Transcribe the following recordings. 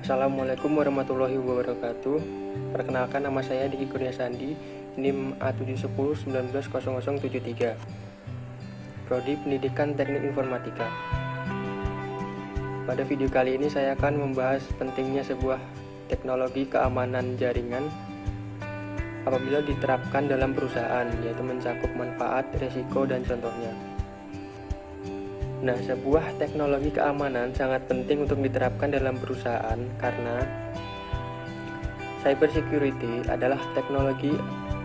Assalamualaikum warahmatullahi wabarakatuh. Perkenalkan, nama saya Diki Kurnia Sandi, NIM A710190073, Prodi Pendidikan Teknik Informatika. Pada video kali ini saya akan membahas pentingnya sebuah teknologi keamanan jaringan apabila diterapkan dalam perusahaan, yaitu mencakup manfaat, risiko, dan contohnya. Nah, sebuah teknologi keamanan sangat penting untuk diterapkan dalam perusahaan karena cyber security adalah teknologi,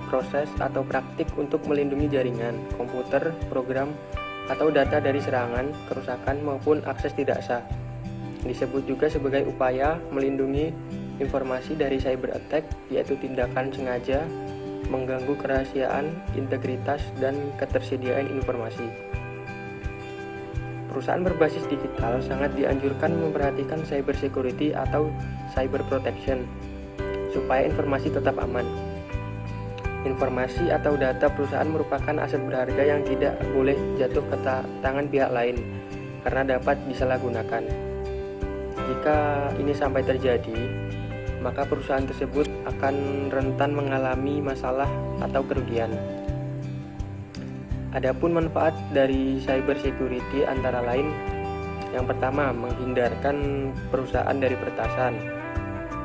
proses, atau praktik untuk melindungi jaringan, komputer, program, atau data dari serangan, kerusakan, maupun akses tidak sah. Disebut juga sebagai upaya melindungi informasi dari cyber attack, yaitu tindakan sengaja mengganggu kerahasiaan, integritas, dan ketersediaan informasi. Perusahaan berbasis digital sangat dianjurkan memperhatikan cyber security atau cyber protection supaya informasi tetap aman. Informasi atau data perusahaan merupakan aset berharga yang tidak boleh jatuh ke tangan pihak lain karena dapat disalahgunakan. Jika ini sampai terjadi, maka perusahaan tersebut akan rentan mengalami masalah atau kerugian. Adapun manfaat dari cyber security antara lain, yang pertama, menghindarkan perusahaan dari peretasan.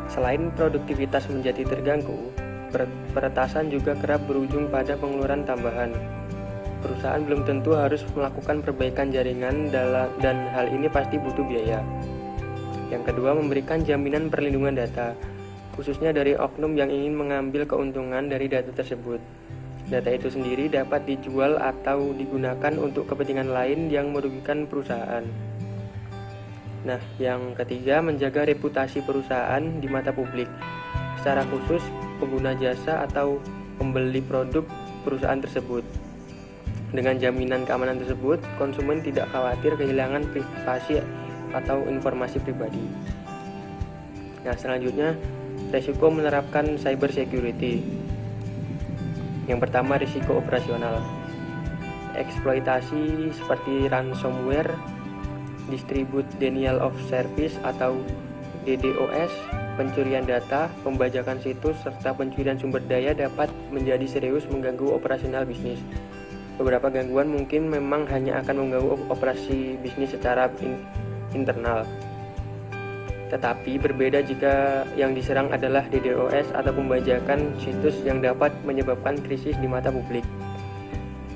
Selain produktivitas menjadi terganggu, peretasan juga kerap berujung pada pengeluaran tambahan. Perusahaan belum tentu harus melakukan perbaikan jaringan dan hal ini pasti butuh biaya. Yang kedua, memberikan jaminan perlindungan data, khususnya dari oknum yang ingin mengambil keuntungan dari data tersebut. Data itu sendiri dapat dijual atau digunakan untuk kepentingan lain yang merugikan perusahaan. Nah, yang ketiga, menjaga reputasi perusahaan di mata publik, secara khusus pengguna jasa atau pembeli produk perusahaan tersebut. Dengan jaminan keamanan tersebut, konsumen tidak khawatir kehilangan privasi atau informasi pribadi. Nah, selanjutnya, risiko menerapkan cyber security. Yang pertama, risiko operasional. Eksploitasi seperti ransomware, distribute denial of service atau DDoS, pencurian data, pembajakan situs, serta pencurian sumber daya dapat menjadi serius mengganggu operasional bisnis. Beberapa gangguan mungkin memang hanya akan mengganggu operasi bisnis secara internal. Tetapi berbeda jika yang diserang adalah DDoS atau pembajakan situs yang dapat menyebabkan krisis di mata publik.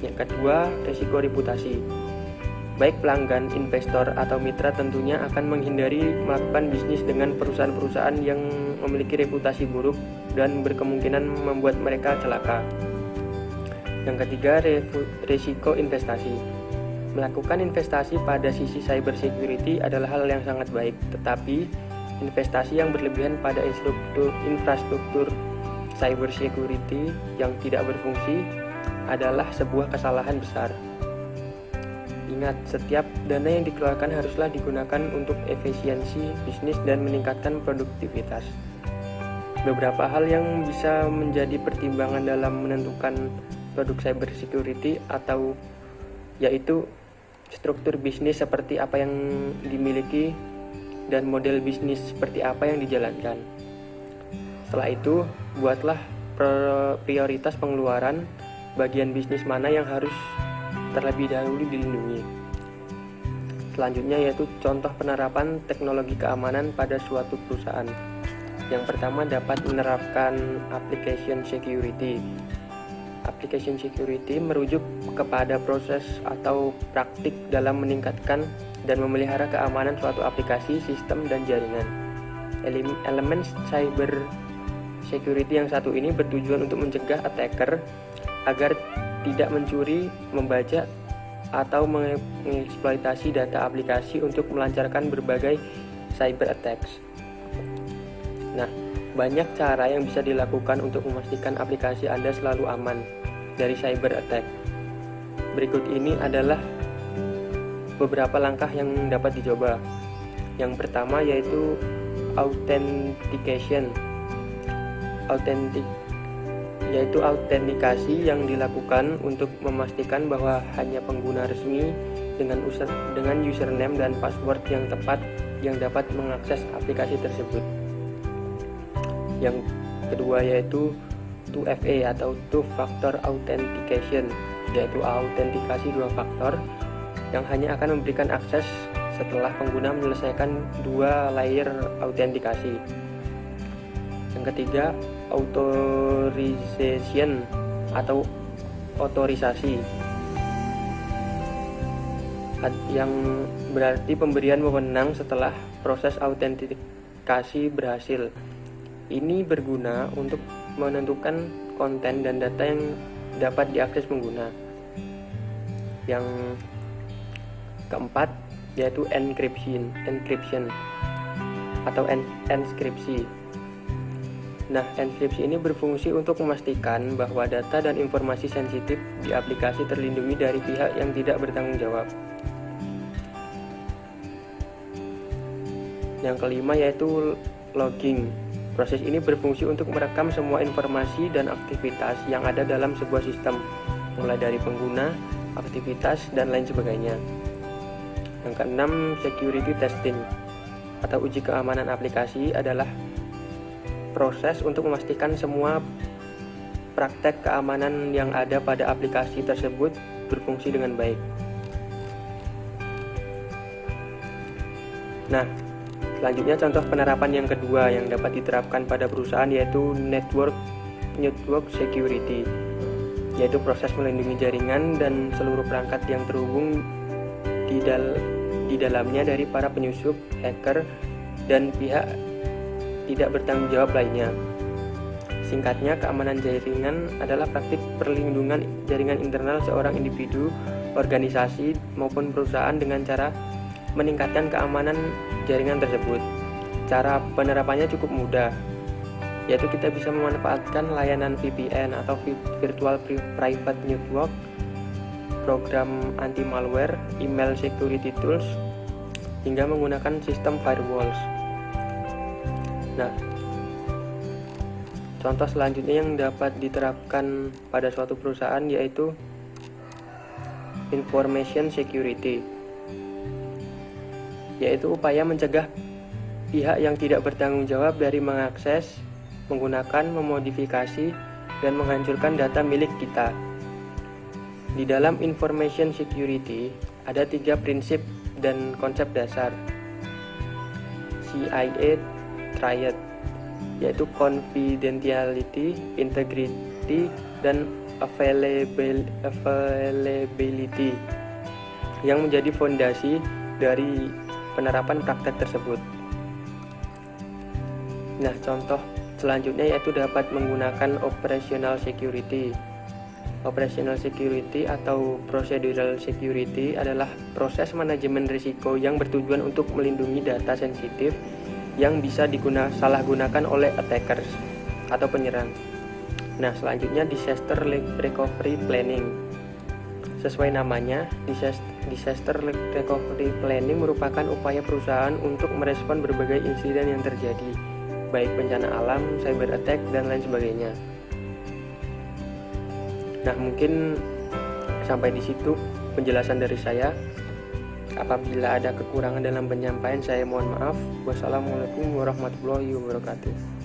Yang kedua, risiko reputasi. Baik pelanggan, investor, atau mitra tentunya akan menghindari melakukan bisnis dengan perusahaan-perusahaan yang memiliki reputasi buruk dan berkemungkinan membuat mereka celaka. Yang ketiga, risiko investasi. Melakukan investasi pada sisi cyber security adalah hal yang sangat baik, tetapi investasi yang berlebihan pada infrastruktur cyber security yang tidak berfungsi adalah sebuah kesalahan besar. Ingat, setiap dana yang dikeluarkan haruslah digunakan untuk efisiensi bisnis dan meningkatkan produktivitas. Beberapa hal yang bisa menjadi pertimbangan dalam menentukan produk cyber security yaitu struktur bisnis seperti apa yang dimiliki dan model bisnis seperti apa yang dijalankan. Setelah itu, buatlah prioritas pengeluaran, bagian bisnis mana yang harus terlebih dahulu dilindungi. Selanjutnya yaitu contoh penerapan teknologi keamanan pada suatu perusahaan. Yang pertama, dapat menerapkan application security. Application security merujuk kepada proses atau praktik dalam meningkatkan dan memelihara keamanan suatu aplikasi, sistem, dan jaringan. Elemen cyber security yang satu ini bertujuan untuk mencegah attacker agar tidak mencuri, membajak, atau mengeksploitasi data aplikasi untuk melancarkan berbagai cyber attacks. Nah, banyak cara yang bisa dilakukan untuk memastikan aplikasi Anda selalu aman dari cyber attack. Berikut ini adalah beberapa langkah yang dapat dicoba. Yang pertama yaitu authentication. Yaitu autentikasi yang dilakukan untuk memastikan bahwa hanya pengguna resmi dengan username dan password yang tepat yang dapat mengakses aplikasi tersebut. Yang kedua yaitu 2FA atau Two Factor Authentication, yaitu autentikasi dua faktor yang hanya akan memberikan akses setelah pengguna menyelesaikan 2 layer autentikasi. Yang ketiga, authorization atau otorisasi, yang berarti pemberian wewenang setelah proses autentikasi berhasil. Ini berguna untuk menentukan konten dan data yang dapat diakses pengguna. Yang keempat yaitu encryption atau enskripsi. Nah, enskripsi ini berfungsi untuk memastikan bahwa data dan informasi sensitif di aplikasi terlindungi dari pihak yang tidak bertanggung jawab. Yang kelima yaitu logging. Proses ini berfungsi untuk merekam semua informasi dan aktivitas yang ada dalam sebuah sistem, mulai dari pengguna, aktivitas, dan lain sebagainya. Yang keenam, security testing atau uji keamanan aplikasi adalah proses untuk memastikan semua praktek keamanan yang ada pada aplikasi tersebut berfungsi dengan baik. Nah, selanjutnya contoh penerapan yang kedua yang dapat diterapkan pada perusahaan yaitu network security, yaitu proses melindungi jaringan dan seluruh perangkat yang terhubung di dalamnya dari para penyusup, hacker, dan pihak tidak bertanggung jawab lainnya. Singkatnya, keamanan jaringan adalah praktik perlindungan jaringan internal seorang individu, organisasi, maupun perusahaan dengan cara meningkatkan keamanan jaringan tersebut. Cara penerapannya cukup mudah, yaitu kita bisa memanfaatkan layanan VPN atau Virtual Private Network, program anti-malware, email security tools, hingga menggunakan sistem firewalls. Nah, contoh selanjutnya yang dapat diterapkan pada suatu perusahaan yaitu information security, yaitu upaya mencegah pihak yang tidak bertanggung jawab dari mengakses, menggunakan, memodifikasi, dan menghancurkan data milik kita. Di dalam information security ada 3 prinsip dan konsep dasar CIA Triad, yaitu confidentiality, integrity, dan availability, yang menjadi fondasi dari penerapan praktek tersebut. Nah, contoh selanjutnya yaitu dapat menggunakan operational security. Operational security atau procedural security adalah proses manajemen risiko yang bertujuan untuk melindungi data sensitif yang bisa disalahgunakan oleh attackers atau penyerang. Nah, selanjutnya disaster recovery planning. Sesuai namanya, disaster recovery planning merupakan upaya perusahaan untuk merespon berbagai insiden yang terjadi, baik bencana alam, cyber attack, dan lain sebagainya. Nah, mungkin sampai di situ penjelasan dari saya. Apabila ada kekurangan dalam penyampaian, saya mohon maaf. Wassalamualaikum warahmatullahi wabarakatuh.